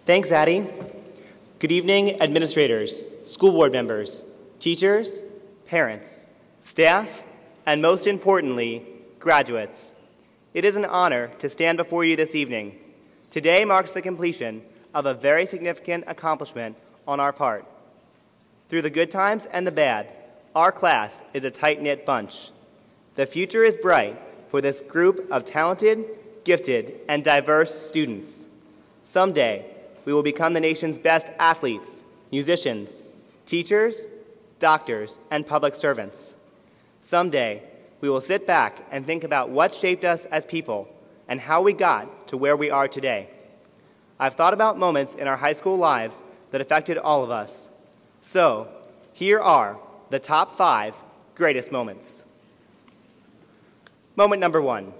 Thanks, Addie. Good evening, administrators, school board members, teachers, parents, staff, and most importantly, graduates. It is an honor to stand before you this evening. Today marks the completion of a very significant accomplishment on our part. Through the good times and the bad, our class is a tight-knit bunch. The future is bright for this group of talented, gifted, and diverse students. Someday, we will become the nation's best athletes, musicians, teachers, doctors, and public servants. Someday, we will sit back and think about what shaped us as people and how we got to where we are today. I've thought about moments in our high school lives that affected all of us. So, here are the top 5 greatest moments. Moment number 1.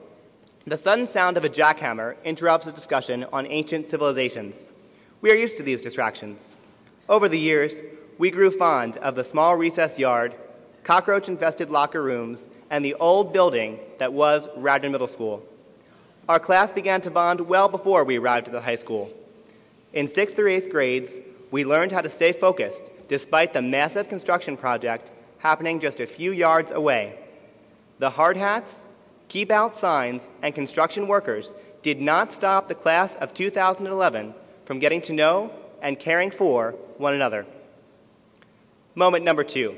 The sudden sound of a jackhammer interrupts a discussion on ancient civilizations. We are used to these distractions. Over the years, we grew fond of the small recess yard, cockroach-infested locker rooms, and the old building that was Radnor Middle School. Our class began to bond well before we arrived at the high school. In 6th through 8th grades, we learned how to stay focused despite the massive construction project happening just a few yards away. The hard hats, keep out signs, and construction workers did not stop the class of 2011 from getting to know and caring for one another. Moment number 2.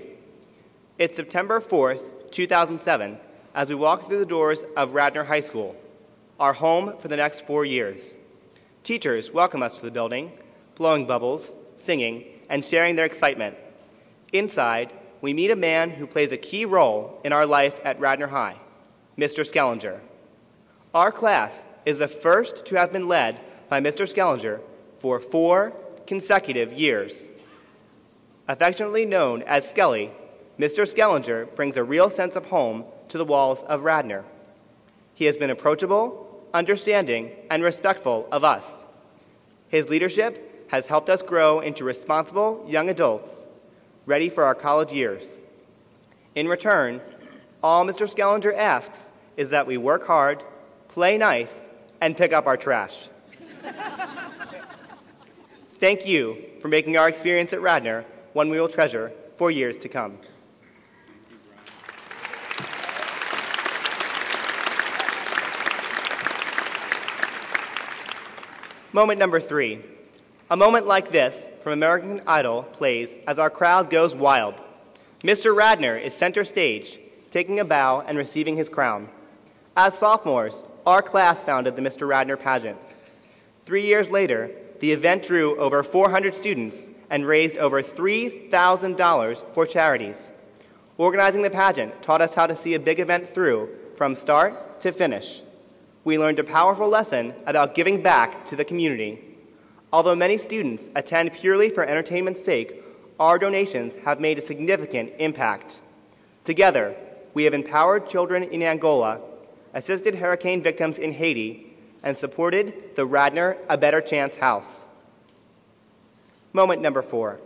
It's September 4th, 2007, as we walk through the doors of Radnor High School, our home for the next 4 years. Teachers welcome us to the building, blowing bubbles, singing, and sharing their excitement. Inside, we meet a man who plays a key role in our life at Radnor High, Mr. Skellinger. Our class is the first to have been led by Mr. Skellinger for 4 consecutive years. Affectionately known as Skelly, Mr. Skellinger brings a real sense of home to the walls of Radnor. He has been approachable, understanding, and respectful of us. His leadership has helped us grow into responsible young adults, ready for our college years. In return, all Mr. Skellinger asks is that we work hard, play nice, and pick up our trash. Thank you for making our experience at Radnor one we will treasure for years to come. Moment number 3. A moment like this from American Idol plays as our crowd goes wild. Mr. Radnor is center stage, taking a bow and receiving his crown. As sophomores, our class founded the Mr. Radnor pageant. 3 years later, the event drew over 400 students and raised over $3,000 for charities. Organizing the pageant taught us how to see a big event through from start to finish. We learned a powerful lesson about giving back to the community. Although many students attend purely for entertainment's sake, our donations have made a significant impact. Together, we have empowered children in Angola, assisted hurricane victims in Haiti, and supported the Radnor A Better Chance House. Moment number 4.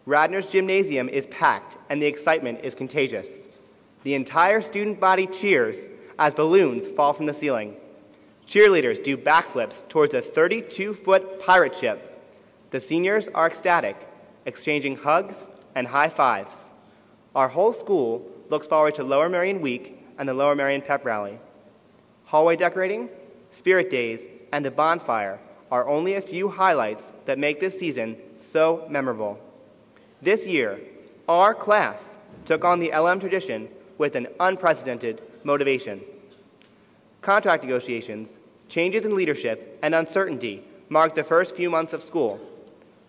Radnor's gymnasium is packed and the excitement is contagious. The entire student body cheers as balloons fall from the ceiling. Cheerleaders do backflips towards a 32-foot pirate ship. The seniors are ecstatic, exchanging hugs and high fives. Our whole school looks forward to Lower Merion Week and the Lower Merion Pep Rally. Hallway decorating, spirit days, and a bonfire are only a few highlights that make this season so memorable. This year, our class took on the LM tradition with an unprecedented motivation. Contract negotiations, changes in leadership, and uncertainty marked the first few months of school.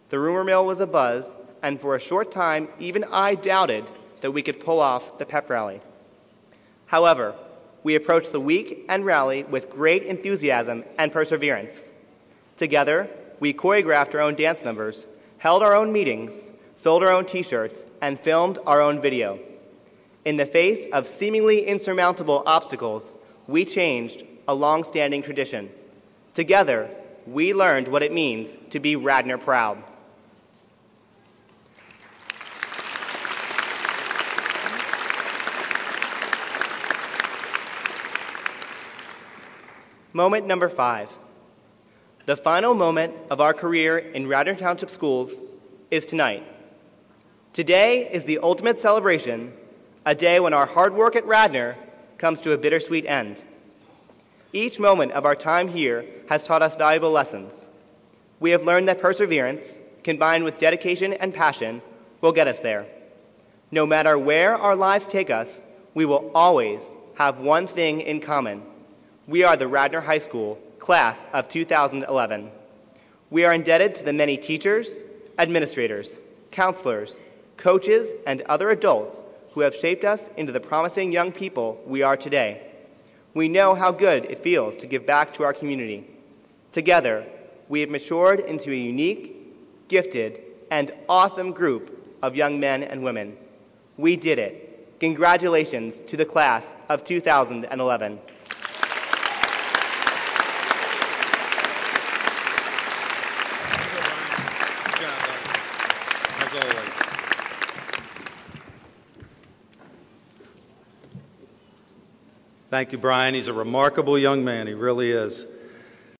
The rumor mill was abuzz, and for a short time, even I doubted that we could pull off the pep rally. However, we approached the week and rally with great enthusiasm and perseverance. Together, we choreographed our own dance numbers, held our own meetings, sold our own t-shirts, and filmed our own video. In the face of seemingly insurmountable obstacles, we changed a long-standing tradition. Together, we learned what it means to be Radnor proud. Moment number 5. The final moment of our career in Radnor Township Schools is tonight. Today is the ultimate celebration, a day when our hard work at Radnor comes to a bittersweet end. Each moment of our time here has taught us valuable lessons. We have learned that perseverance, combined with dedication and passion, will get us there. No matter where our lives take us, we will always have one thing in common. We are the Radnor High School class of 2011. We are indebted to the many teachers, administrators, counselors, coaches, and other adults who have shaped us into the promising young people we are today. We know how good it feels to give back to our community. Together, we have matured into a unique, gifted, and awesome group of young men and women. We did it. Congratulations to the class of 2011. As always. Thank you, Brian. He's a remarkable young man. He really is.